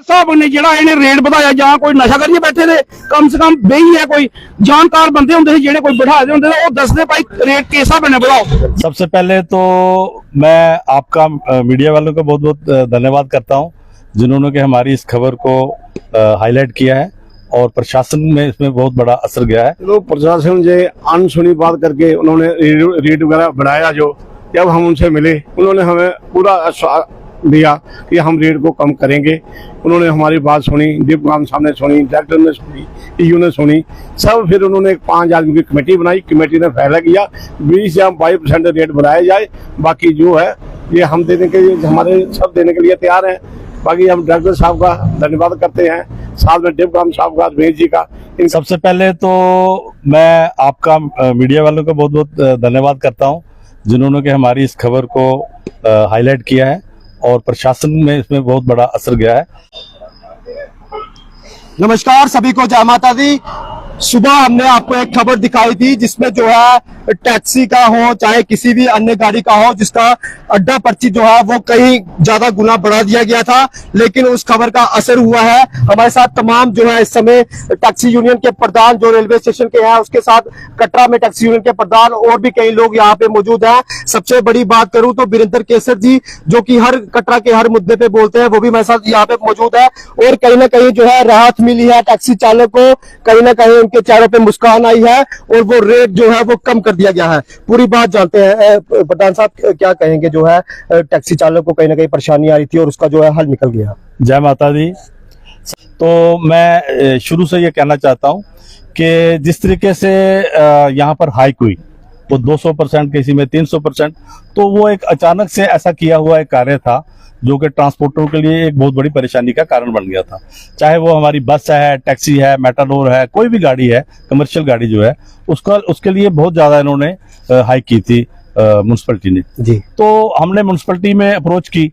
साहब ने ਜਿਹੜਾ ਇਹਨੇ ਰੇਟ ਵਧਾਇਆ ਜਾਂ ਕੋਈ ਨਸ਼ਾ ਕਰੀਏ ਬੈਠੇ ਨੇ ਕਮ ਸੇ ਕਮ ਬਈ ਹੈ ਕੋਈ ਜਾਣਕਾਰ ਬੰਦੇ ਹੁੰਦੇ ਸੀ ਜਿਹੜੇ ਕੋਈ ਬਿਠਾਦੇ ਹੁੰਦੇ ਨੇ ਉਹ ਦੱਸਦੇ ਭਾਈ रेट के हिसाब ने बढ़ाओ। सबसे पहले तो मैं आपका मीडिया वालों का बहुत बहुत धन्यवाद करता हूं जिन्होंने कि हमारी इस खबर को हाईलाइट किया है और प्रशासन में इसमें बहुत बड़ा असर गया है। तो प्रशासन से अनसुनी बात करके उन्होंने रेट वगैरह बढ़ाया। जो जब हम उनसे मिले उन्होंने हमें पूरा दिया कि हम रेट को कम करेंगे। उन्होंने हमारी बात सुनी, डिपकाम साहब ने सुनी, डायरेक्टर ने सुनी, ईयू ने सुनी, सब। फिर उन्होंने एक 5 आदमी की कमेटी बनाई। कमेटी ने फैसला किया 20 या 22% रेट बढ़ाया जाए, बाकी जो है ये हम देने के लिए, हमारे सब देने के लिए तैयार हैं। बाकी हम डायरेक्टर साहब का धन्यवाद करते हैं, साथ में डिपकाम साहब का, रमेश जी का। सबसे पहले तो मैं आपका मीडिया वालों का बहुत बहुत धन्यवाद करता हूं जिन्होंने कि हमारी इस खबर को हाईलाइट किया है और प्रशासन में इसमें बहुत बड़ा असर गया है। नमस्कार सभी को, जय माता दी। सुबह हमने आपको एक खबर दिखाई थी जिसमें जो है टैक्सी का हो चाहे किसी भी अन्य गाड़ी का हो जिसका अड्डा पर्ची जो है वो कहीं ज्यादा गुना बढ़ा दिया गया था, लेकिन उस खबर का असर हुआ है। हमारे साथ तमाम जो है इस समय टैक्सी यूनियन के प्रधान जो रेलवे स्टेशन के हैं, उसके साथ कटरा में टैक्सी यूनियन के प्रधान और भी कई लोग यहाँ पे मौजूद हैं। सबसे बड़ी बात करूं तो वीरेंद्र केसर जी जो कि हर कटरा के हर मुद्दे पे बोलते हैं, वो भी हमारे साथ यहाँ पे मौजूद है। और कहीं ना कहीं जो है राहत मिली है टैक्सी चालक को, कहीं ना कहीं उनके चेहरों पे मुस्कान आई है और वो रेट जो है वो कम कर दिया गया है। पूरी बात जानते हैं। प्रधान साहब क्या कहेंगे, जो है टैक्सी चालक को कहीं ना कहीं परेशानी आ रही थी और उसका जो है हल निकल गया। जय माता दी। तो मैं शुरू से ये कहना चाहता हूं कि जिस तरीके से यहाँ पर हाइक हुई वो 200%, किसी में 300%, तो वो एक अचानक से ऐसा किया हुआ एक कार्य था जो कि ट्रांसपोर्टरों के लिए एक बहुत बड़ी परेशानी का कारण बन गया था। चाहे वो हमारी बस है, टैक्सी है, मेटाडोर है, कोई भी गाड़ी है, कमर्शियल गाड़ी जो है उसके लिए बहुत ज्यादा इन्होंने हाइक की थी म्युनिसिपैलिटी ने जी। तो हमने म्युनिसिपैलिटी में अप्रोच की,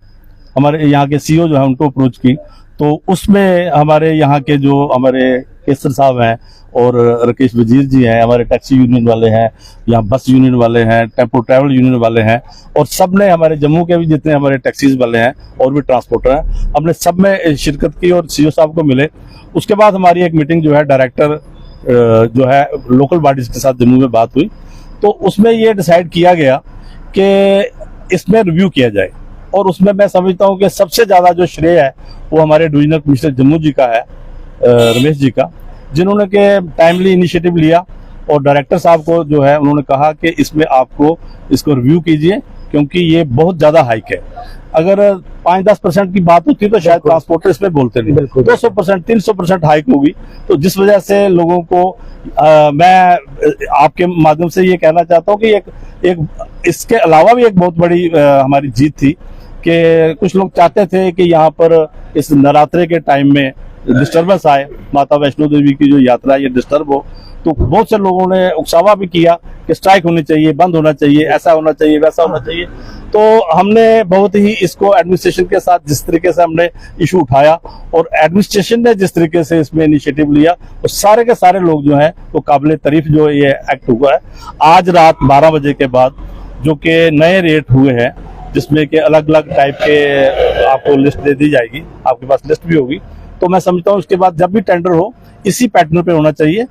हमारे यहाँ के सीईओ जो है उनको अप्रोच की, तो उसमें हमारे यहाँ के जो हमारे केसर साहब हैं और राकेश वजीर जी हैं, हमारे टैक्सी यूनियन वाले हैं, यहाँ बस यूनियन वाले हैं, टेम्पो ट्रैवल यूनियन वाले हैं, और सब ने, हमारे जम्मू के भी जितने हमारे टैक्सीज वाले हैं और भी ट्रांसपोर्टर हैं, हमने सब में शिरकत की और सीईओ साहब को मिले। उसके बाद हमारी एक मीटिंग जो है डायरेक्टर जो है लोकल बॉडीज के साथ जम्मू में बात हुई, तो उसमें ये डिसाइड किया गया कि इसमें रिव्यू किया जाए। और उसमें मैं समझता हूँ कि सबसे ज्यादा जो श्रेय है वो हमारे डिविजनल कमिश्नर जम्मू जी का है, रमेश जी का, जिन्होंने के टाइमली इनिशिएटिव लिया और डायरेक्टर साहब को जो है उन्होंने कहा कि इसमें आपको इसको रिव्यू कीजिए क्योंकि ये बहुत ज्यादा हाइक है। अगर 5-10% की बात होती तो शायद ट्रांसपोर्टर इसमें बोलते नहीं, 200%, 300% हाइक होगी। तो जिस वजह से लोगों को मैं आपके माध्यम से ये कहना चाहता हूँ कि एक इसके अलावा भी एक बहुत बड़ी हमारी जीत थी कि कुछ लोग चाहते थे कि यहाँ पर इस नवरात्रे के टाइम में डिस्टर्बेंस आए, माता वैष्णो देवी की जो यात्रा ये डिस्टर्ब हो। तो बहुत से लोगों ने उकसावा भी किया कि स्ट्राइक होनी चाहिए, बंद होना चाहिए, ऐसा होना चाहिए, वैसा होना चाहिए। तो हमने बहुत ही इसको एडमिनिस्ट्रेशन के साथ जिस तरीके से हमने इशू उठाया और एडमिनिस्ट्रेशन ने जिस तरीके से इसमें इनिशिएटिव लिया, तो सारे के सारे लोग जो हैं वो काबिल तारीफ जो ये एक्ट हुआ है। आज रात 12 बजे के बाद जो कि नए रेट हुए हैं जिसमें कि अलग अलग टाइप के आपको लिस्ट दे दी जाएगी, आपके पास लिस्ट भी होगी, तो मैं समझता हूँ उसके बाद जब भी टेंडर हो इसी पैटर्न पे होना चाहिए।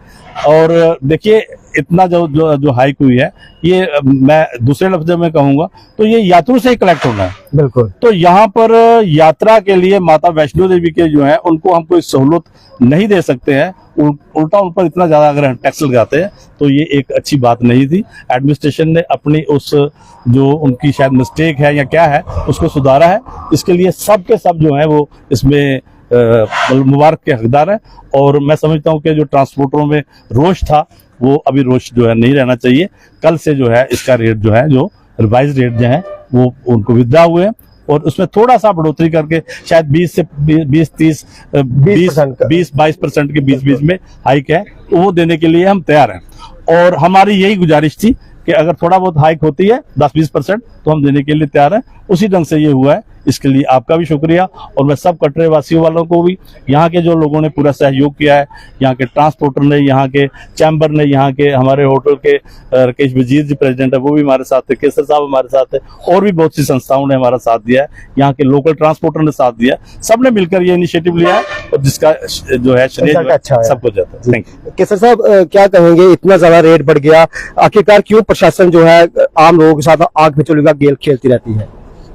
और देखिए इतना जो हाइक हुई है ये मैं दूसरे लफ्जों में कहूंगा तो ये यात्रियों से ही कलेक्ट होना है। बिल्कुल। तो यहाँ पर यात्रा के लिए माता वैष्णो देवी के जो है उनको हम कोई सहूलत नहीं दे सकते हैं, उल्टा उन पर इतना ज्यादा अगर टैक्स लगाते हैं तो ये एक अच्छी बात नहीं थी। एडमिनिस्ट्रेशन ने अपनी उस जो उनकी शायद मिस्टेक है या क्या है उसको सुधारा है, इसके लिए सब के सब जो है वो इसमें मुबारक के हकदार है। और मैं समझता हूँ कि जो ट्रांसपोर्टरों में रोष था वो अभी रोष जो है नहीं रहना चाहिए। कल से जो है इसका रेट जो है, जो रिवाइज रेट जो है वो उनको विद्रा हुए हैं और उसमें थोड़ा सा बढ़ोतरी करके शायद 20-22% के बीच में हाइक है, तो वो देने के लिए हम तैयार हैं। और हमारी यही गुजारिश थी कि अगर थोड़ा बहुत हाइक होती है 10-20% तो हम देने के लिए तैयार हैं। उसी ढंग से ये हुआ है, इसके लिए आपका भी शुक्रिया। और मैं सब कटरे वासियों वालों को भी, यहाँ के जो लोगों ने पूरा सहयोग किया है, यहाँ के ट्रांसपोर्टर ने, यहाँ के चैम्बर ने, यहाँ के हमारे होटल के राकेश वजीर जी प्रेसिडेंट है वो भी हमारे साथ थे, केसर साहब हमारे साथ है, और भी बहुत सी संस्थाओं ने हमारा साथ दिया है, यहाँ के लोकल ट्रांसपोर्टर ने साथ दिया है, सबने मिलकर ये इनिशिएटिव लिया है और जिसका जो है श्रेय अच्छा है। सबको जाता है। Thank you. केसर साहब, क्या कहेंगे, इतना ज्यादा रेट बढ़ गया, आखिरकार क्यों प्रशासन जो है आम लोगों के साथ आग मिचोली का खेल खेलती रहती है?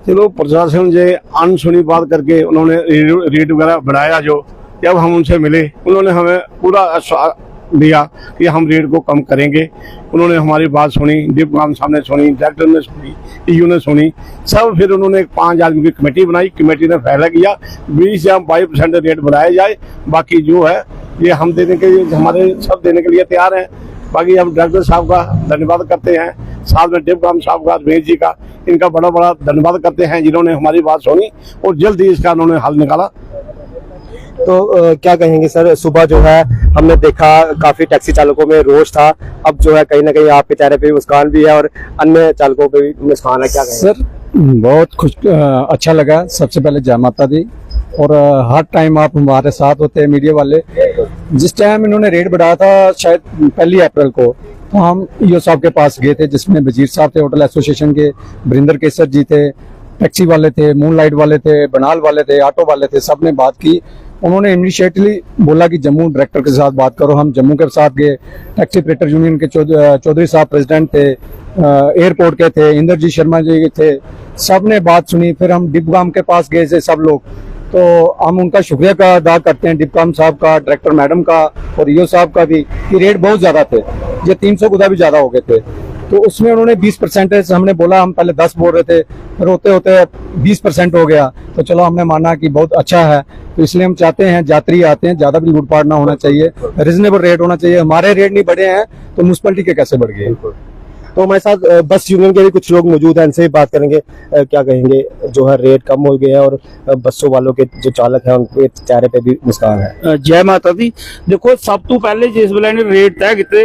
चलो प्रशासन से अनसुनी बात करके उन्होंने रेट वगैरह बढ़ाया। जो जब हम उनसे मिले उन्होंने हमें पूरा आश्वासन दिया कि हम रेट को कम करेंगे। उन्होंने हमारी बात सुनी, डिप्टी साहब ने सुनी, डायरेक्टर ने सुनी, ईयू ने सुनी, सब। फिर उन्होंने एक 5 आदमी की कमेटी बनाई। कमेटी ने फैसला किया 20 या 22% रेट बढ़ाया जाए, बाकी जो है ये हम देने के लिए, हमारे सब देने के लिए तैयार हैं। बाकी हम डायरेक्टर साहब का धन्यवाद करते हैं, साथ में डिप्टी साहब का, रमेश जी का, इनका बड़ा बड़ा धन्यवाद करते हैं जिन्होंने हमारी बात सुनी और जल्द ही इसका उन्होंने हल निकाला। तो क्या कहेंगे सर, सुबह जो है हमने देखा काफी टैक्सी चालकों में रोष था, अब जो है कहीं ना कहीं आपके चेहरे पे मुस्कान भी है और अन्य चालकों पे भी मुस्कान है, क्या कहेंगे? सर बहुत अच्छा लगा। सबसे पहले जय माता दी, और हर टाइम आप हमारे साथ होते हैं मीडिया वाले। जिस टाइम इन्होंने रेट बढ़ाया था शायद 1 अप्रैल को, तो हम ईओ साहब के पास गए थे, जिसमें वजीर साहब थे, होटल एसोसिएशन के वरिंदर केसर जी थे, टैक्सी वाले थे, मूनलाइट वाले थे, बनाल वाले थे, ऑटो वाले थे, सबने बात की। उन्होंने इनिशिएटिवली बोला कि जम्मू डायरेक्टर के साथ बात करो। हम जम्मू के साथ गए, टैक्सी ऑपरेटर यूनियन के चौधरी साहब प्रेसिडेंट थे, एयरपोर्ट के थे, इंद्रजीत शर्मा जी थे, सब ने बात सुनी। फिर हम डिपगाम के पास गए थे सब लोग, तो हम उनका शुक्रिया का अदा करते हैं, डिपकाम साहब का, डायरेक्टर मैडम का और ईओ साहब का भी, कि रेट बहुत ज्यादा थे, ये 300 गुदा भी ज्यादा हो गए थे। तो उसमें उन्होंने 20% हमने बोला, हम पहले 10 बोल रहे थे, फिर होते होते 20% हो गया। तो चलो हमने माना कि बहुत अच्छा है, तो इसलिए हम चाहते हैं यात्री आते हैं, ज्यादा भी लूटपाट ना होना चाहिए, रीजनेबल रेट होना चाहिए। हमारे रेट नहीं बढ़े हैं तो म्युनिसिपैलिटी के कैसे बढ़ गए? तो हमारे साथ बस यूनियन के भी कुछ लोग मौजूद हैं, इनसे भी बात करेंगे। क्या कहेंगे, जो है रेट कम हो गया है और बसों वालों के जो चालक हैं उनके चेहरे पे भी मुस्कान है? जय माता दी। देखो सब तो पहले जिस वेले ने रेट तय किते,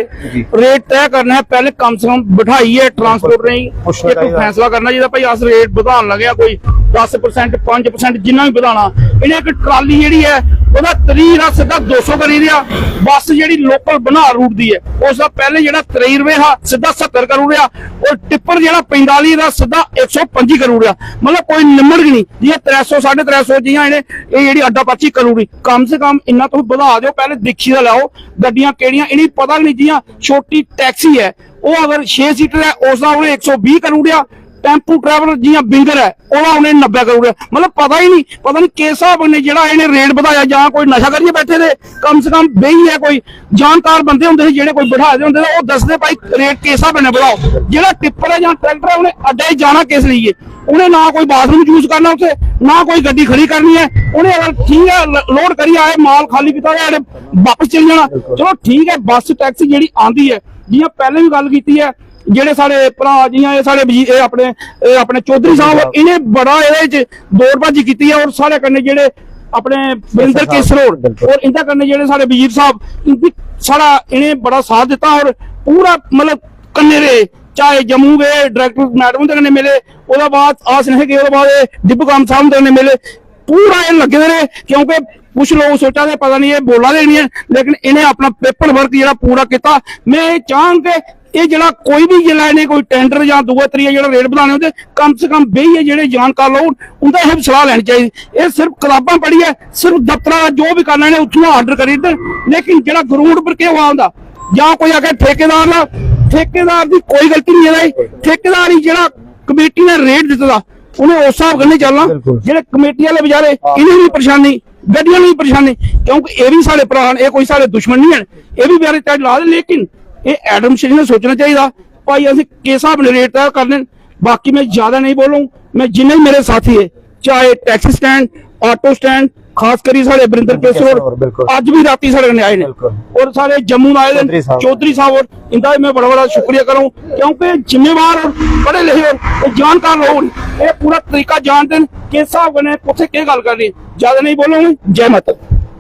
रेट तय करना है पहले कम से कम बिठाई है ट्रांसपोर्ट ने एक फैसला करना चाहिए भाई अस रेट बढ़ान लगे कोई 10% 5% जिन्ना भी बढ़ाना। इन्हें एक ट्राली जी है ਉਹਦਾ 30 ਦਾ ਸਿੱਧਾ 200 ਕਰੀ ਰਿਹਾ। ਬੱਸ ਜਿਹੜੀ ਲੋਕਲ ਬਣਾ ਰੂਟ ਦੀ ਹੈ ਉਸ ਦਾ ਪਹਿਲੇ ਜਿਹੜਾ 23 ਰੁਪਏ ਆ ਸਿੱਧਾ 70 ਕਰੂ ਰਿਹਾ, ਔਰ ਟਿੱਪਰ ਜਿਹੜਾ 45 ਦਾ ਸਿੱਧਾ 125 ਕਰੂ ਰਿਹਾ। ਮਤਲਬ ਕੋਈ ਨਿਮੜ ਨਹੀਂ ਜੀ 300 350 ਜੀਆਂ ਇਹਨੇ ਇਹ ਜਿਹੜੀ ਅੱਡਾ ਪਰਚੀ ਕਰੂਗੀ। ਕਮ ਸੇ ਕਮ ਇੰਨਾ ਤੁਸੀਂ ਵਧਾ ਦਿਓ, ਪਹਿਲੇ ਦੇਖੀ ਦਾ ਲਾਓ ਗੱਡੀਆਂ ਕਿਹੜੀਆਂ, ਇਹਨੀ ਪਤਾ ਨਹੀਂ ਜੀਆਂ ਛੋਟੀ ਟੈਕਸੀ ਹੈ ਉਹ ਅਗਰ 6 ਸੀਟਰ ਹੈ ਉਸ ਦਾ ਉਹਨੇ 120 ਕਰੂ ਰਿਹਾ, टेंपू ट्रैवलर जियां बिंगर है ओला उन्हें 90 करोड़। मतलब पता नहीं किस हिसाब ने जेड़ा इन्हें रेट बढ़ाया, जां कोई नशा करिए बैठे थे, कम से कम बेही है कोई जानकार बंदे होंगे जेड़े कोई बढ़ा दे होंगे वो दसदे भाई रेट किस हिसाब ने बढ़ाओ। जेड़ा टिप्पर है जां ट्रैक्टर है उन्हें अड्डे जाना किस लिए, उन्हें ना कोई बाथरूम यूज करना उसे, ना कोई गड्डी खड़ी करनी है। उन्हें अगर ठीक है लोड करिए आए माल खाली किया वापस चल जाना, चलो ठीक है। बस टैक्सी जी आंदी है जियां पहले भी गल की है, ਜਿਹੜੇ ਸਾਡੇ ਭਰਾ ਜੀਆਂ ਇਹ ਸਾਡੇ ਇਹ ਆਪਣੇ ਚੌਧਰੀ ਸਾਹਿਬ ਇਹਨੇ ਬੜਾ ਇਹਦੇ ਚ ਦੌੜਬਾਜੀ ਕੀਤੀ ਹੈ, ਔਰ ਸਾਰੇ ਕੰਨੇ ਜਿਹੜੇ ਆਪਣੇ ਵਰਿੰਦਰ ਕੇਸਰ ਔਰ ਇੰਦਾ ਕੰਨੇ ਜਿਹੜੇ ਸਾਡੇ ਵਜ਼ੀਰ ਸਾਹਿਬ ਇਨकी ਸਾਰਾ ਇਹਨੇ ਬੜਾ ਸਾਥ ਦਿੱਤਾ। ਔਰ ਪੂਰਾ मतलब ਕੰਨੇ ਰੇ ਚਾਹੇ ਜੰਮੂ ਗਏ डायरेक्टर मैडम ਦੇ ਕੰਨੇ ਮਿਲੇ, ਉਹਦਾ ਬਾਅਦ ਆਸ ਨਹੀਂ ਕਿ ਉਹਦੇ ਬਾਅਦ डिप्टी साहब ਦੇ ਕੰਨੇ ਮਿਲੇ, पूरा ये लगे रहे क्योंकि कुछ लोग सोचा थे पता नहीं ये बोला दे नहीं है, लेकिन इन्हें अपना पेपर वर्क जो पूरा किया। मैं चाहूँ कि ये जरा कोई भी जिला ने कोई टेंडर या दूआ त्रीआ जो रेट बढ़ाने होंगे कम से कम बेही है जो जानकार लोग उनका यह सलाह लेनी चाहिए। ये सिर्फ किताबां पढ़ी है, सिर्फ दफ्तर जो भी करना है उतों आर्डर करी, लेकिन जो ग्राउंड पर क्या हुआ होंगे या कोई आके ठेकेदार की कोई गलती नहीं है। ठेकेदार ही जो कमेटी ने रेट दिता उन्हें उस हिसाब करने चलना, जेडे कमेटी वाले बेचारे इन्हें भी परेशानी, गड्डियां भी परेशानी, क्योंकि ये भी साढ़े भरा ये कोई साढ़े दुश्मन नहीं है, ये भी बेचारे तय ला दे। लेकिन ये एडमिनिस्ट्रेशन ने सोचना चाहिए भाई असं किस हिसाब ने रेट तय करने। बाकी मैं ज्यादा नहीं बोलूँ, मैं जिन्हें मेरे साथी है चाहे टैक्सी स्टैंड ऑटो स्टैंड खास करी साढ़े वरिंदर केसर अज भी राती साढ़े कन्नै आए ने, और सारे जम्मू आए चौधरी साहब और इनका मैं बड़ा बड़ा शुक्रिया करूँ, क्योंकि जिम्मेवार और पढ़े लिखे और जानकार लोग ये पूरा तरीका जानते हैं किस हिसाब कन्नै कुत्थे क्या गल करनी। ज्यादा नहीं बोलूंगी। जय माता।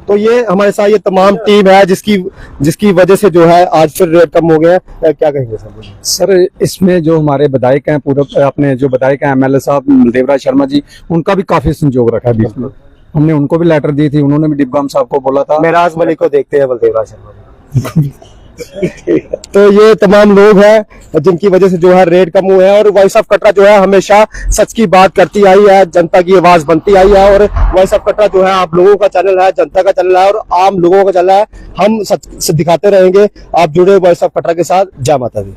तो ये हमारे साथ ये तमाम टीम है जिसकी वजह से जो है आज फिर रेट कम हो गया। क्या कहेंगे सर? सर इसमें जो हमारे विधायक हैं, पूरे अपने जो विधायक हैं MLA साहब देवराज शर्मा जी, उनका भी काफी संजोग रखा है बीच में। हमने उनको भी लेटर दी थी, उन्होंने भी डिपगाम साहब को बोला था। मेराज मलिक को देखते हैं बलदेवराज शर्मा जी। तो ये तमाम लोग हैं जिनकी वजह से जो है रेट कम हुए हैं। और वॉइस ऑफ कटरा जो है हमेशा सच की बात करती आई है, जनता की आवाज बनती आई है। और वॉइस ऑफ कटरा जो है आप लोगों का चैनल है, जनता का चैनल है और आम लोगों का चैनल है। हम सच दिखाते रहेंगे। आप जुड़े वॉइस ऑफ कटरा के साथ। जय माता दी।